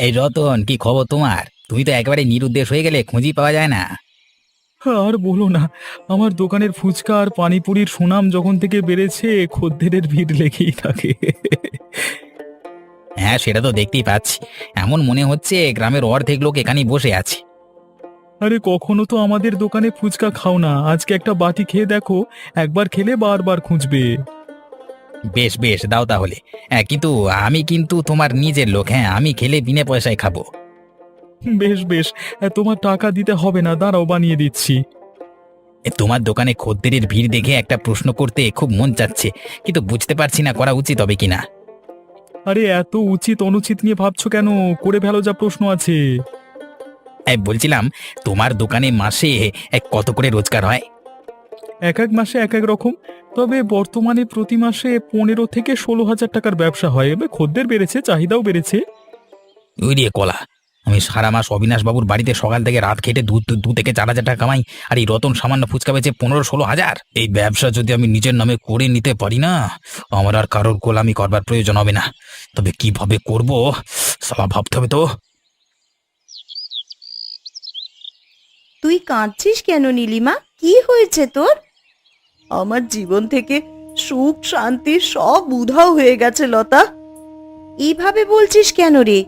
এই রতন, কি খবর তোমার? তুমি তো একেবারে নিরুদ্দেশ হয়ে গেলে, খুঁজি পাওয়া যায় না। আর বলো না। আমার দোকানের ফুচকা আর পানিপুরির সুনাম যখন থেকে বেড়েছে, খদ্দেরের ভিড় লেগেই থাকে। হ্যাঁ, সেটা তো দেখতেই পাচ্ছি। এমন মনে হচ্ছে গ্রামের অর্ধেক লোক এখানেই বসে আছে। আরে কখনো তো আমাদের দোকানে ফুচকা খাও না, আজকে একটা বাটি খেয়ে দেখো। একবার খেলে বারবার খুঁজবে। বেশ বেশ, দাও তাহলে। হ্যাঁ, কিন্তু আমি কিন্তু তোমার নিজের লোক। হ্যাঁ, আমি খেলে বিনা পয়সায় খাবো। বেশ বেশ। তোমার টাকা দিতে হবে না, দাঁড়াও বানিয়ে দিচ্ছি। তোমার দোকানে খদ্দেরের ভিড় দেখে একটা প্রশ্ন করতে খুব মন চাচ্ছে, কিন্তু বুঝতে পারছি না করা উচিত হবে কিনা। আরে এত উচিত অনুচিত নিয়ে ভাবছো কেন? করে ফেলো, যা প্রশ্ন আছে। বলছিলাম, তোমার দোকানে মাসে কত করে রোজগার হয়? এক এক মাসে এক এক রকম। তবে বর্তমানে প্রতি মাসে 15 থেকে 16 হাজার টাকার ব্যবসা হয়। এবার খদ্দের বেড়েছে, চাহিদাও বেড়েছে। উড়িয়ে কলা! আমি সারা মাস অবিনাশ বাবুর বাড়িতে সকাল থেকে রাত খেটে দু দু দু থেকে 4,000 টাকা কামাই, আর এই রতন সামান্য ফুচকা বেচে 15-16 হাজার। এই ব্যবসা যদি আমি নিজের নামে করে নিতে পারি না, আমার আর কারোর গোলামি করবার প্রয়োজন হবে না। তবে কিভাবে করব, সালা ভাবতে হবে তো। তুই কাঁদছিস কেন নীলিমা? কি হয়েছে তোর? আমার জীবন থেকে সুখ শান্তি সব উধাও হয়ে গেছে লতা। এইভাবে বলছিস কেন রে?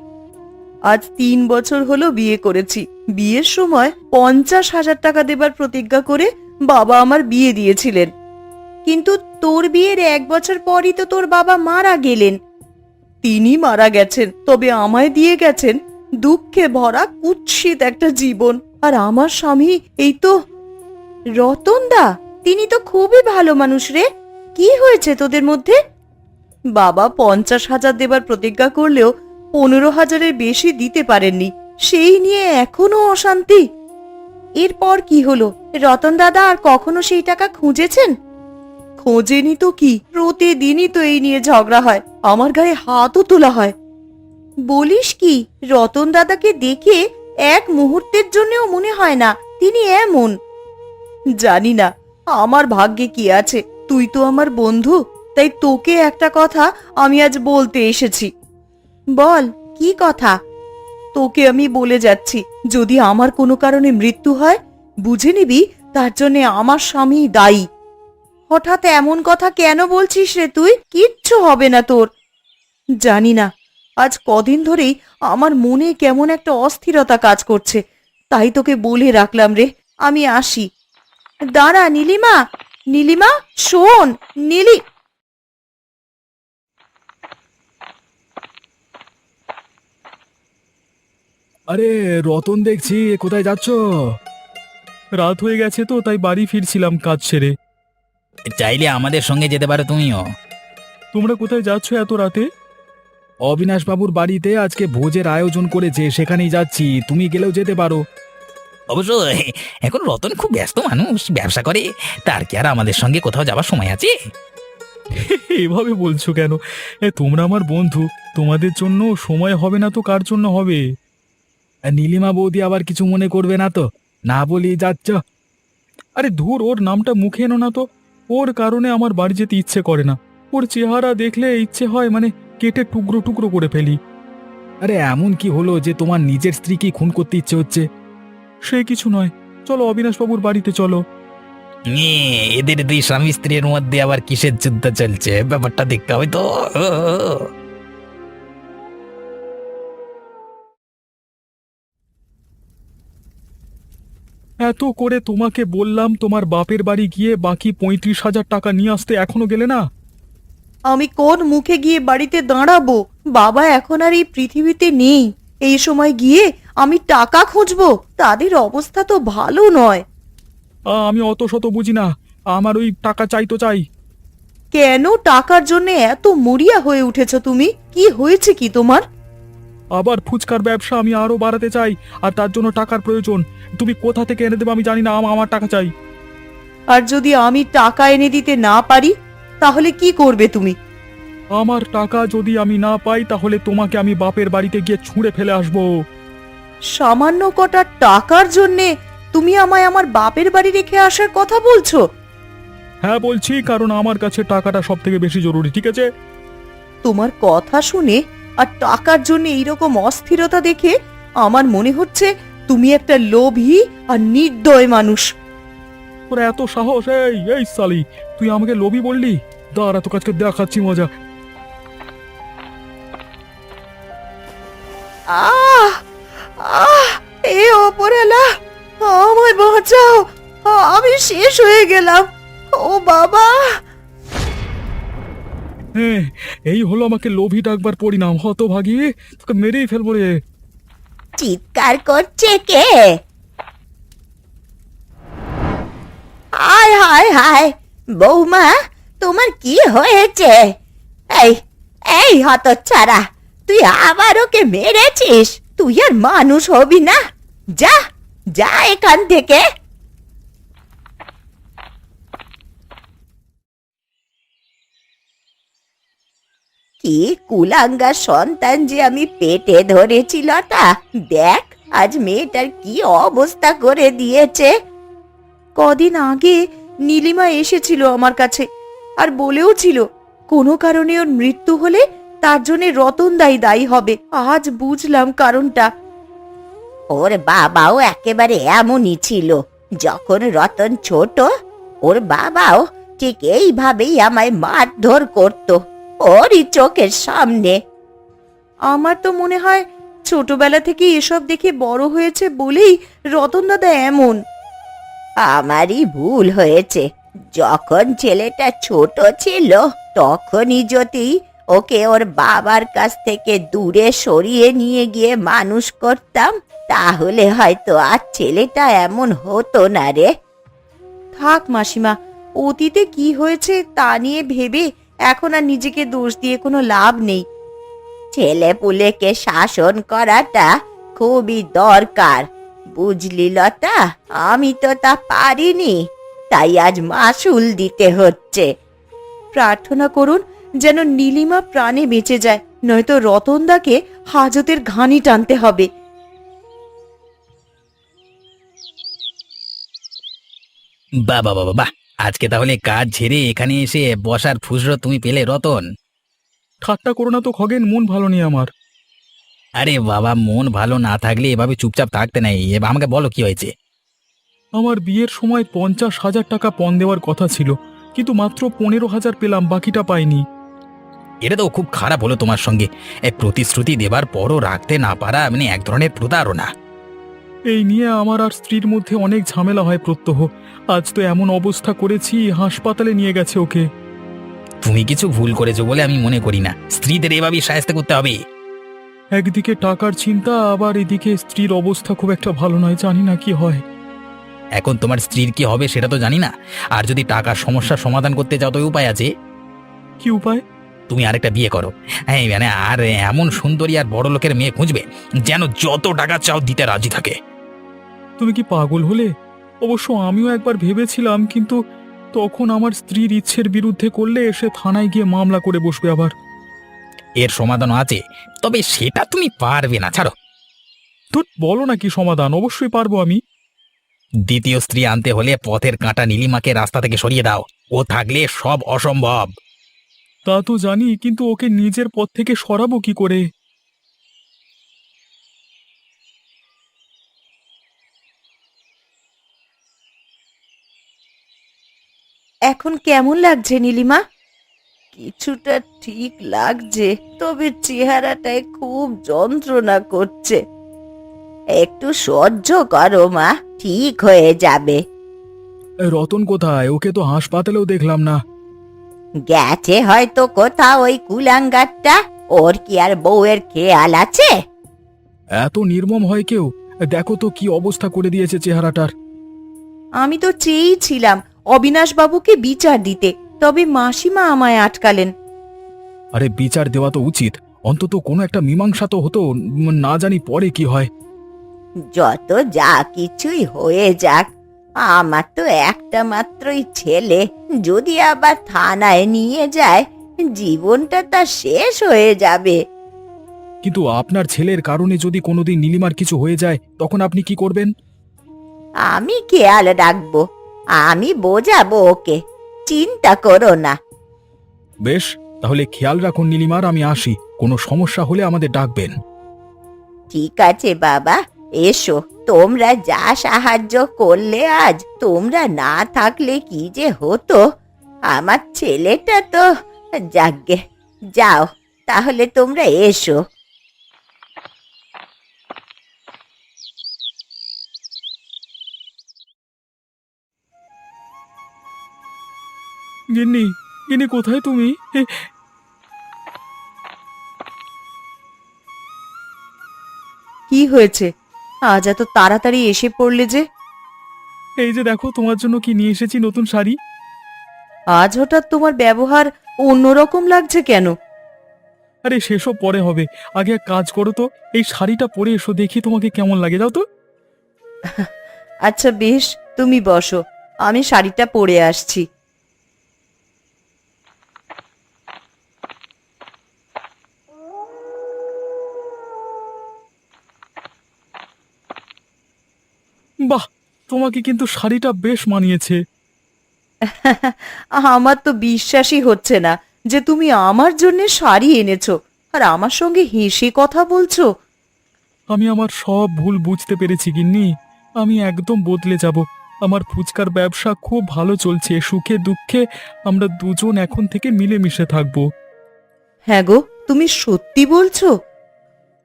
আজ 3 বছর হলো বিয়ে করেছি। বিয়ের সময় 50,000 টাকা দেবার প্রতিজ্ঞা করে বাবা আমার বিয়ে দিয়েছিলেন। কিন্তু তোর বিয়ের 1 বছর পরই তো তোর বাবা মারা গেলেন। তিনি মারা গেছেন, তবে আমায় দিয়ে গেছেন দুঃখে ভরা কুৎসিত একটা জীবন। আর আমার স্বামী এই তো রতনদা, তিনি তো খুবই ভালো মানুষ রে। কি হয়েছে তোদের মধ্যে? বাবা 50,000 দেবার প্রতিজ্ঞা করলেও 15,000-এর বেশি দিতে পারেননি। সেই নিয়ে এখনো অশান্তি। এরপর কি হলো? রতন দাদা আর কখনো সেই টাকা খুঁজেছেন? খোঁজেনি তো কি, প্রতিদিনই তো এই নিয়ে ঝগড়া হয়, আমার গায়ে হাতও তোলা হয়। বলিস কি? রতন দাদাকে দেখে এক মুহূর্তের জন্যও মনে হয় না তিনি এমন। জানি না আমার ভাগ্যে কি আছে। তুই তো আমার বন্ধু, তাই তোকে একটা কথা আমি আজ বলতে এসেছি। বল, কি কথা? তোকে আমি বলে যাচ্ছি, যদি আমার কোনো কারণে মৃত্যু হয়, বুঝে নিবি তার জন্য আমার স্বামী দায়ী। হঠাৎ এমন কথা কেন বলছিস রে তুই? কিচ্ছু হবে না তোর। জানি না, আজ কদিন ধরেই আমার মনে কেমন একটা অস্থিরতা কাজ করছে, তাই তোকে বলে রাখলাম রে। আমি আসি। দাঁড়া নীলিমা, নীলিমা, শোন। নীলি আরে রতন, দেখছি কোথায় যাচ্ছ? রাত হয়ে গেছে তো, তাই বাড়ি ফিরছিলাম কাজ সেরে। চাইলে আমাদের সঙ্গে যেতে পারো তুমিও। তোমরা কোথায় যাচ্ছ এত রাতে? অবিনাশ বাবুর বাড়িতে আজকে ভোজের আয়োজন করেছে, সেখানেই যাচ্ছি। তুমি গেলেও যেতে পারো। অবশ্য এখন রতন খুব ব্যস্ত মানুষ, ব্যবসা করে। তার কি আর আমাদের সঙ্গে কোথাও যাবার সময় আছে? এভাবে বলছো কেন? তোমরা আমার বন্ধু, তোমাদের জন্য সময় হবে না তো কার জন্য হবে? নীলিমা বৌদি আবার কিছু মনে করবে না তো? না বলি যাচ্ছ? আরে ধুর, ওর নামটা মুখে এনো না তো। ওর কারণে আমার বাড়ি যেতে ইচ্ছে করে না। ওর চেহারা দেখলে ইচ্ছে হয় মানে কেটে টুকরো টুকরো করে ফেলি। আরে এমন কি হলো যে তোমার নিজের স্ত্রীকে খুন করতে ইচ্ছে হচ্ছে? সে কিছু নয়, চলো অবিনাশবাবুর বাড়িতে চলো। এদের দুই স্বামী স্ত্রীর মধ্যে আবার কিসের যুদ্ধ চলছে, ব্যাপারটা দেখতে হবে তো। এত করে তোমাকে বললাম তোমার বাপের বাড়ি গিয়ে বাকি 35,000 টাকা নিয়ে আসতে, এখনো গেলে না? আমি কোন মুখে গিয়ে বাড়িতে দাঁড়াবো? বাবা এখন আর এই পৃথিবীতে নেই। এই সময় গিয়ে আমি টাকা খুঁজবো? তাদের অবস্থা তো ভালো নয়। আমি অত শত বুঝি না, আমার ওই টাকা চাই তো চাই। কেন টাকার জন্য এত মরিয়া হয়ে উঠেছ তুমি? কি হয়েছে কি তোমার? আবার ফুচকার ব্যবসা আমি আরো বাড়াতে চাই, আর তার জন্য টাকার প্রয়োজন। তুমি কোথা থেকে এনে দেবে আমি জানি না, আমার টাকা চাই। আর যদি আমি টাকা এনে দিতে না পারি, তাহলে কি করবে তুমি? আমার টাকা যদি আমি না পাই, তাহলে তোমাকে আমি বাপের বাড়িতে গিয়ে ছুঁড়ে ফেলে আসবো। সামান্য কটা টাকার জন্যে তুমি আমায় আমার বাপের বাড়ি রেখে আসার কথা বলছো? হ্যাঁ বলছি, কারণ আমার কাছে টাকাটা সব থেকে বেশি জরুরি, ঠিক আছে? তোমার কথা শুনে আর টাকার জন্য এইরকম অস্থিরতা দেখে আমার মনে হচ্ছে তুমি একটা লোভী আর নির্দয় মানুষ। তোর এত সাহস! এই এই সালি, তুই আমাকে লোভী বললি? দাঁড়া, তোর কাছে দেখাচ্ছি মজা। আহ আহ এ ওপরওয়ালা, আমায় বাঁচাও, আমি শেষ হয়ে গেলাম। ও বাবা! হ্যাঁ, এই হলো আমাকে লোভী ডাকবার পরিণাম। হতভাগী, তোকে মেরেই ফেলবো রে। চিৎকার করছে কে? হায় হায় হায়, বৌমা তোমার কি হয়েছে? এই এই হতচ্ছাড়া, তুই আবার ওকে মেরেছিস? তুই আর মানুষ হবি না, যা যা এখান থেকে। কি কুলাঙ্গার সন্তান যে আমি পেটে ধরেছি লতা, দেখ আজ মেয়েটার কি অবস্থা করে দিয়েছে। কদিন আগে নীলিমা এসেছিল আমার কাছে আর বলেও ছিল কোনো কারণে ওর মৃত্যু হলে তার জন্য রতন দায়ী হবে। আজ বুঝলাম কারণটা। ওর বাবাও একেবারে এমনই ছিল। যখন রতন ছোট, ওর বাবাও ঠিক এইভাবেই আমায় মারধর করত, ওরই চোখের সামনে। আমার তো মনে হয় ছোটবেলা থেকে এসব দেখে বড় হয়েছে বলেই রতন দাদা এমন। আমারই ভুল হয়েছে। যখন ছেলেটা ছোট ছিল তখনই যদি ওকে ওর বাবার কাছ থেকে দূরে সরিয়ে নিয়ে গিয়ে মানুষ করতাম, তাহলে হয়তো আর ছেলেটা এমন হতো না রে। থাক মাসিমা, অতীতে কি হয়েছে তা নিয়ে ভেবে এখন আর নিজেকে দোষ দিয়ে কোনো লাভ নেই। ছেলেপুলেকে শাসন করাটা খুবই দরকার, বুঝলি লতা? আমি তো তা পারিনি, তাই আজ মাসুল দিতে হচ্ছে। প্রার্থনা করুন যেন নীলিমা প্রাণে বেঁচে যায়, নয়তো রতনদাকে হাজতের ঘানি টানতে হবে। বাহ বাহ বাহ বাহ, আজকে তাহলে কাজ ছেড়ে এখানে এসে বসার ফুসরত তুমি পেলে রতন। ঠাট্টা করো না তো খগেন, মন ভালো নেই আমার। আরে বাবা, মন ভালো না থাকলে এভাবে চুপচাপ থাকতে নাই। এবার আমাকে বলো কি হয়েছে। আমার বিয়ের সময় 50,000 টাকা পণ দেওয়ার কথা ছিল, কিন্তু মাত্র 15,000 পেলাম, বাকিটা পাইনি। এটা তো খুব খারাপ হলো তোমার সঙ্গে। এই প্রতিশ্রুতি দেবার পরও রাখতে না পারা মানে এক ধরনের প্রতারণা। এই নিয়ে আমার আর স্ত্রীর মধ্যে অনেক ঝামেলা হয় প্রত্যহ। আজ তো এমন অবস্থা করেছি, হাসপাতালে নিয়ে গেছে ওকে। তুমি কিছু ভুল করেছো বলে আমি মনে করি না। স্ত্রীদের এভাবেই সাহায্য করতে হবে। একদিকে টাকার চিন্তা, আবার এদিকে স্ত্রীর অবস্থা খুব একটা ভালো নয়, জানি না কি হয়। এখন তোমার স্ত্রীর কি হবে সেটা তো জানি না। আর যদি টাকার সমস্যার সমাধান করতে চাও তো উপায় আছে। কি উপায়? তুমি আরেকটা বিয়ে করো। হ্যাঁ মানে আর এমন সুন্দরী আর বড় লোকের মেয়ে খুঁজবে যেন যত টাকা চাও দিতে রাজি থাকে। তুমি কি পাগল হলে? অবশ্য আমিও একবার ভেবেছিলাম, কিন্তু তখন আমার স্ত্রীর ইচ্ছের বিরুদ্ধে করলে এসে থানায় গিয়ে মামলা করে বসবে আবার। এর সমাধানও আছে, তবে সেটা তুমি পারবে না, ছাড়ো। তো বলো না কি সমাধান, অবশ্যই পারবো আমি। দ্বিতীয় স্ত্রী আনতে হলে পথের কাঁটা নীলিমাকে রাস্তা থেকে সরিয়ে দাও। ও থাকলে সব অসম্ভব। তা তো জানি, কিন্তু ওকে নিজের পথ থেকে সরাবো কি করে? এখন কেমন লাগছে নীলিমা? কিছুটা ঠিক লাগছে, তবে চেহারাটায় খুব যন্ত্রণা করছে। একটু সহ্য করো মা, ঠিক হয়ে যাবে। রতন কোথায়? ওকে তো হাসপাতালেও দেখলাম না। গেছে হয়তো কোথাও ওই কুলাঙ্গারটা। ওর কি আর বউয়ের খেয়াল আছে? এত নির্মম হয় কেউ? দেখো তো কি অবস্থা করে দিয়েছে চেহারাটার। আমি তো চেয়েছিলাম অবিনাশ বাবুকে বিচার দিতে, তবে মাসিমা আমায় আটকালেন। আরে বিচার দেওয়া তো উচিত, অন্তত কোনো একটা মীমাংসা তো হতো। না জানি পরে কি হয়। যত যা কিছুই হয়ে যাক, আমার তো একটা মাত্রই ছেলে, যদি আবার থানায় নিয়ে যায় জীবনটা তার শেষ হয়ে যাবে। কিন্তু আপনার ছেলের কারণে যদি কোনোদিন নীলিমার কিছু হয়ে যায়, তখন আপনি কি করবেন? আমি খেয়াল রাখবো, আমি বোঝাবো ওকে, চিন্তা করো না। বেশ, তাহলে খেয়াল রাখুন নীলিমার, আমি আসি, কোনো সমস্যা হলে আমাদের ডাকবেন। ঠিক আছে বাবা, এসো। তোমরা যা সাহায্য করলে আজ, তোমরা না থাকলে কি যে হতো। আমার ছেলেটা তো, যাকগে, যাও তাহলে তোমরা এসো। গিন্নি, গিন্নি কোথায় তুমি? কি হয়েছে? আজ এত তাড়াতাড়ি এসে পড়লে যে? এই যে দেখো, তোমার জন্য কি নিয়ে এসেছি, নতুন শাড়ি। আজ হঠাৎ তোমার ব্যবহার অন্যরকম লাগছে কেন? আরে সেসব পরে হবে, আগে এক কাজ করো তো, এই শাড়িটা পরে এসো, দেখি তোমাকে কেমন লাগে, যাও তো। আচ্ছা বেশ, তুমি বসো, আমি শাড়িটা পরে আসছি। বাহ, তোমাকে কিন্তু শাড়িটা বেশ মানিয়েছে। আমার তো বিশ্বাসই হচ্ছে না যে তুমি আমার জন্য শাড়ি এনেছো আর আমার সঙ্গে হেসে কথা বলছো। আমি আমার সব ভুল বুঝতে পেরেছি গিন্নি, আমি একদম বদলে যাব। আমার ফুচকার ব্যবসা খুব ভালো চলছে, সুখে দুঃখে আমরা দুজন এখন থেকে মিলেমিশে থাকবো। হ্যাঁ গো, তুমি সত্যি বলছো?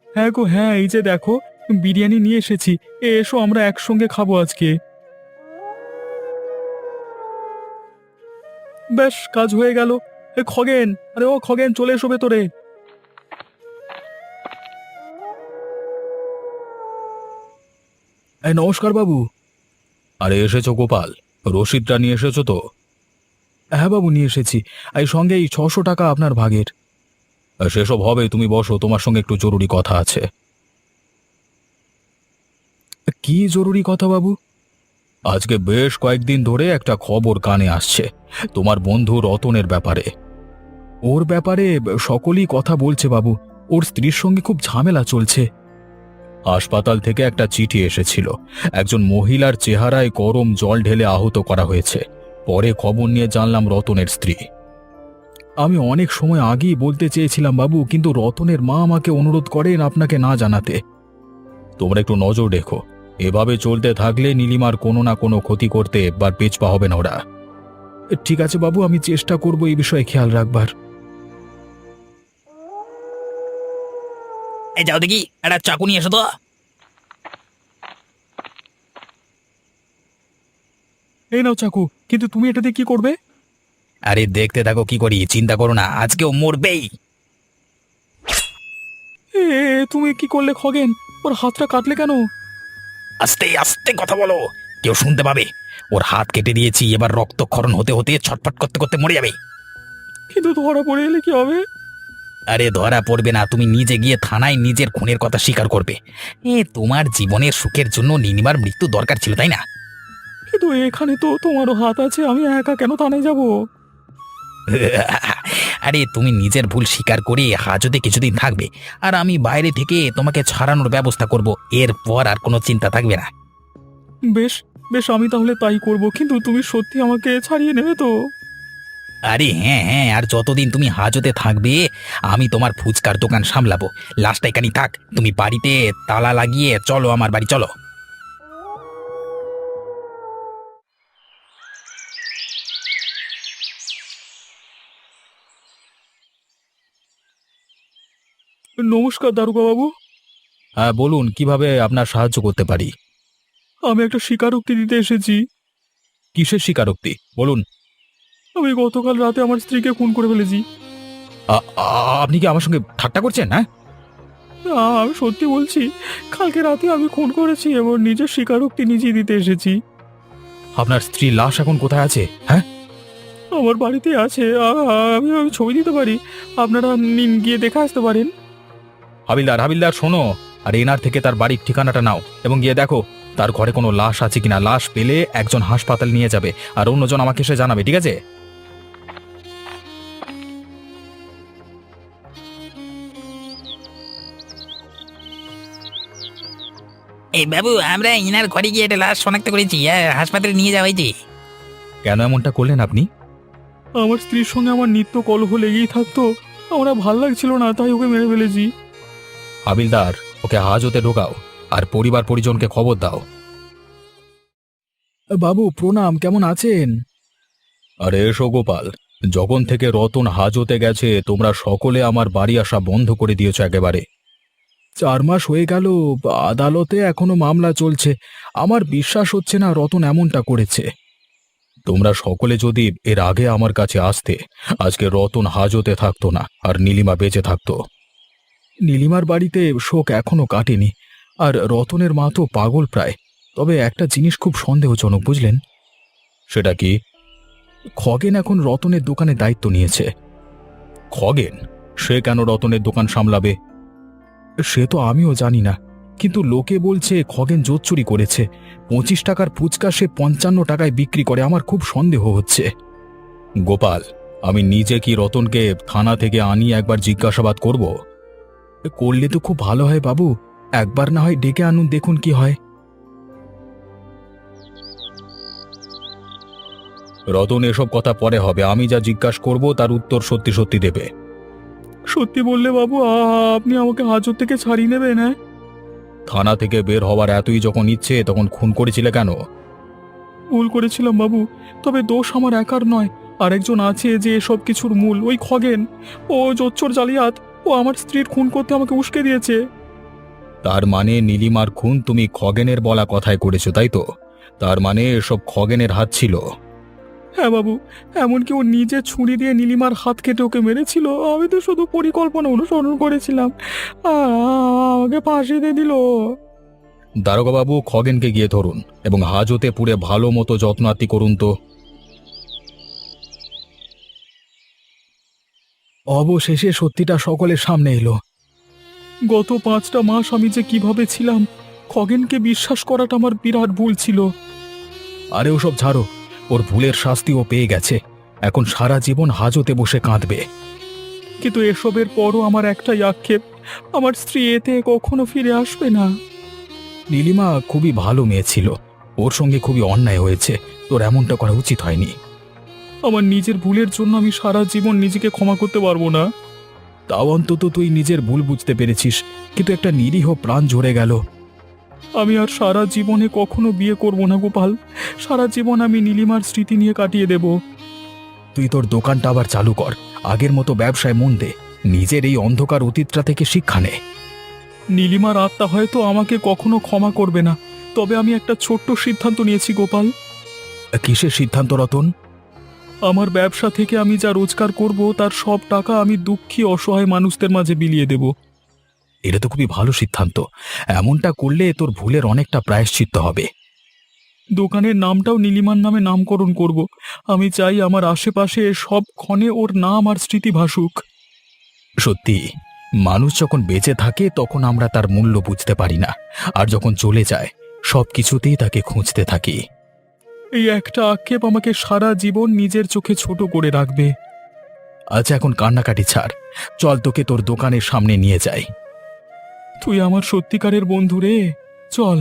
হ্যাঁ গো হ্যাঁ, এই যে দেখো, বিরিয়ানি নিয়ে এসেছি, এসো আমরা একসঙ্গে খাবো আজকে। বেশ, কাজ হয়ে গেল। খগেন, আরে ও খগেন, চলে এসো ভেতরে। নমস্কার বাবু। আরে এসেছো গোপাল, রসিদটা নিয়ে এসেছো তো? হ্যাঁ বাবু, নিয়ে এসেছি, এই সঙ্গে এই 600 টাকা আপনার ভাগের। সেসব হবে, তুমি বসো, তোমার সঙ্গে একটু জরুরি কথা আছে। কি জরুরি কথা বাবু? আজকে বেশ কয়েকদিন ধরে একটা খবর কানে আসছে তোমার বন্ধু রতনের ব্যাপারে। ওর ব্যাপারে সকলেই কথা বলছে বাবু, ওর স্ত্রীর সঙ্গে খুব ঝামেলা চলছে। হাসপাতাল থেকে একটা চিঠি এসেছিল, একজন মহিলার চেহারায় গরম জল ঢেলে আহত করা হয়েছে। পরে খবর নিয়ে জানলাম রতনের স্ত্রী। আমি অনেক সময় আগেই বলতে চেয়েছিলাম বাবু, কিন্তু রতনের মা আমাকে অনুরোধ করেন আপনাকে না জানাতে। তোমরা একটু নজর রেখো, এভাবে চলতে থাকলে নীলিমার কোনো না কোনো ক্ষতি করতে এবার পেছপা হবে না ওরা। ঠিক আছে বাবু, আমি চেষ্টা করব এই বিষয়ে খেয়াল রাখবার। এই যাও দেখি, একটা চাকু নিয়ে এসো তো। এই নাও চাকু, কিন্তু তুমি এটা দিয়ে কি করবে? আরে দেখতে থাকো কি করি, চিন্তা করো না, আজকেও মরবেই। তুমি কি করলে খগেন? ওর হাতটা কাটলে কেন? আস্তে আস্তে কথা বলো, কেউ শুনতে পাবে। ওর হাত কেটে দিয়েছি, এবার রক্তক্ষরণ হতে হতে ছটফট করতে করতে মরে যাবে। কিন্তু ধরা পড়ে এলে কি হবে? আরে ধরা পড়বে না, তুমি নিজে গিয়ে থানায় নিজের খুনের কথা স্বীকার করবে। তোমার জীবনের সুখের জন্য নীলিমার মৃত্যু দরকার ছিল, তাই না? কিন্তু এখানে তো তোমারও হাত আছে, আমি একা কেন থানায় যাব? আরে তুমি নিজের ভুল স্বীকার করে হাজতে কিছুদিন থাকবে, আর আমি বাইরে থেকে তোমাকে ছাড়ানোর ব্যবস্থা করব। এরপর আর কোনো চিন্তা থাকবে না। বেশ বেশ, আমি তাহলে তাই করব, কিন্তু তুমি সত্যি আমাকে ছাড়িয়ে নেবে তো? আরে হ্যাঁ হ্যাঁ, আর যতদিন তুমি হাজতে থাকবে আমি তোমার ফুচকার দোকান সামলাবো। লাস্টটা এখানেই থাক, তুমি বাড়িতে তালা লাগিয়ে চলো, আমার বাড়ি চলো। নমস্কার দারোগা বাবু। হ্যাঁ বলুন, কিভাবে আপনার সাহায্য করতে পারি? আমি একটা স্বীকারোক্তি দিতে এসেছি। কিসের স্বীকারোক্তি, বলুন। আমি গতকাল রাতে আমার স্ত্রীকে খুন করে ফেলেছি। আপনি কি আমার সঙ্গে ঠাট্টা করছেন? হ্যাঁ, আমি সত্যি বলছি, কালকে রাতে আমি খুন করেছি এবং নিজের স্বীকারোক্তি নিজেই দিতে এসেছি। আপনার স্ত্রীর লাশ এখন কোথায় আছে? হ্যাঁ, আমার বাড়িতে আছে, আমি আমি ছবি দিতে পারি, আপনারা গিয়ে দেখে আসতে পারেন। হাবিলদার, হাবিলদার শোনো, আর এনার থেকে তার বাড়ির ঠিকানাটা নাও এবং গিয়ে দেখো তার ঘরে কোনো লাশ আছে কিনা। লাশ পেলে একজন হাসপাতাল নিয়ে যাবে আর অন্যজন আমাকে এসে জানাবে, ঠিক আছে? এই বাবু, আমরা ইনার ঘরে গিয়ে একটা লাশ শনাক্ত করেছি, হাসপাতালে নিয়ে যাওয়া হয়েছে। কেন এমনটা করলেন আপনি? আমার স্ত্রীর সঙ্গে আমার নিত্য কলহ লেগেই থাকতো, আমার আর ভাল লাগছিল না, তাই ওকে মেরে ফেলেছি। হাবিলদার, ওকে হাজতে ঢোকাও আর পরিবার পরিজনকে খবর দাও। বাবু প্রণাম, কেমন আছেন? আরে এসো গোপাল, যখন থেকে রতন হাজতে গেছে তোমরা সকলে আমার বাড়ি আসা বন্ধ করে দিয়েছো একেবারে। 4 মাস হয়ে গেল, আদালতে এখনো মামলা চলছে। আমার বিশ্বাস হচ্ছে না রতন এমনটা করেছে। তোমরা সকলে যদি এর আগে আমার কাছে আসতে, আজকে রতন হাজতে থাকতো না আর নীলিমা বেঁচে থাকতো। নীলিমার বাড়িতে শোক এখনো কাটেনি, আর রতনের মা তো পাগল প্রায়। তবে একটা জিনিস খুব সন্দেহজনক, বুঝলেন? সেটা কি? খগেন এখন রতনের দোকানে দায়িত্ব নিয়েছে। খগেন? সে কেন রতনের দোকান সামলাবে? সে তো আমিও জানি না, কিন্তু লোকে বলছে খগেন জোচ্চুরি করেছে। 25 টাকার ফুচকা সে 55 টাকায় বিক্রি করে। আমার খুব সন্দেহ হচ্ছে। গোপাল, আমি নিজে কি রতনকে থানা থেকে আনিয়ে একবার জিজ্ঞাসাবাদ করব? করলে তো খুব ভালো হয় বাবু, একবার না হয় ডেকে আনুন, দেখুন কি হয়। রতন এসব কথা পরে হবে, আমি যা জিজ্ঞাসা করব তার উত্তর সত্যি সত্যি দেবে। সত্যি বললে বাবু আপনি আমাকে হাজত থেকে ছাড়িয়ে নেবেন? হ্যাঁ, থানা থেকে বের হওয়ার এতই যখন ইচ্ছে তখন খুন করেছিলে কেন? ভুল করেছিলাম বাবু, তবে দোষ আমার একার নয়। আরেকজন আছে যে এসব কিছুর মূল, ওই খগেন। ও জোচ্চোর জালিয়াত, ও আমার স্ত্রীর খুন করতে আমাকে উস্কে দিয়েছে। তার মানে নীলিমার খুন তুমি খগেনের বলা কথায় করেছো, তাই তো? তার মানে এসব খগেনের হাত ছিল? হ্যাঁ বাবু, এমনকি ও নিজে ছুরি দিয়ে নীলিমার হাত কেটে ওকে মেরেছিল। আমি তো শুধু পরিকল্পনা অনুসরণ করেছিলাম, আমাকে ফাঁসি দিয়ে দিল। দারোগাবাবু, খগেনকে গিয়ে ধরুন এবং হাজতে পুরে ভালো মতো যত্নার্তি করুন তো। অবশেষে সত্যিটা সকলের সামনে এলো। গত 5টা মাস আমি যে কিভাবে ছিলাম, খগেনকে বিশ্বাস করাটা আমার বিরাট ভুল ছিল। আরে ওসব ছাড়ো, ওর ভুলের শাস্তি ও পেয়ে গেছে। এখন সারা জীবন হাজতে বসে কাঁদবে। কিন্তু এসবের পরও আমার একটাই আক্ষেপ, আমার স্ত্রী এতে কখনো ফিরে আসবে না। নীলিমা খুবই ভালো মেয়ে ছিল, ওর সঙ্গে খুবই অন্যায় হয়েছে। তোর এমনটা করা উচিত হয়নি। আমার নিজের ভুলের জন্য আমি সারা জীবন নিজেকে ক্ষমা করতে পারবো না। তাও অন্তত তুই নিজের ভুল বুঝতে পেরেছিস, কিন্তু একটা নিরীহ প্রাণ ঝরে গেল। আমি আর সারা জীবনে কখনো বিয়ে করব না গোপাল। সারা জীবন আমি নীলিমার স্মৃতি নিয়ে কাটিয়ে দেব। তুই তোর দোকানটা আবার চালু কর, আগের মতো ব্যবসায় মন দে, নিজের এই অন্ধকার অতীতটা থেকে শিক্ষা নে। নীলিমার আত্মা হয়তো আমাকে কখনো ক্ষমা করবে না, তবে আমি একটা ছোট্ট সিদ্ধান্ত নিয়েছি গোপাল। কিসের সিদ্ধান্ত রতন? আমার ব্যবসা থেকে আমি যা রোজগার করব তার সব টাকা আমি দুঃখী অসহায় মানুষদের মাঝে বিলিয়ে দেব। এটা তো খুবই ভালো সিদ্ধান্ত। এমনটা করলে তোর ভুলের অনেকটা প্রায়শ্চিত্ত হবে। দোকানের নামটাও নীলিমার নামে নামকরণ করব। আমি চাই আমার আশেপাশে সব ক্ষণে ওর নাম আর স্মৃতি ভাসুক। সত্যি, মানুষ যখন বেঁচে থাকে তখন আমরা তার মূল্য বুঝতে পারি না, আর যখন চলে যায় সব কিছুতেই তাকে খুঁজতে থাকি। এই একটা আক্ষেপ আমাকে সারা জীবন নিজের চোখে ছোট করে রাখবে। আচ্ছা, এখন কান্নাকাটি ছাড়, চল তোকে তোর দোকানের সামনে নিয়ে যাই। তুই আমার সত্যিকারের বন্ধু রে, চল।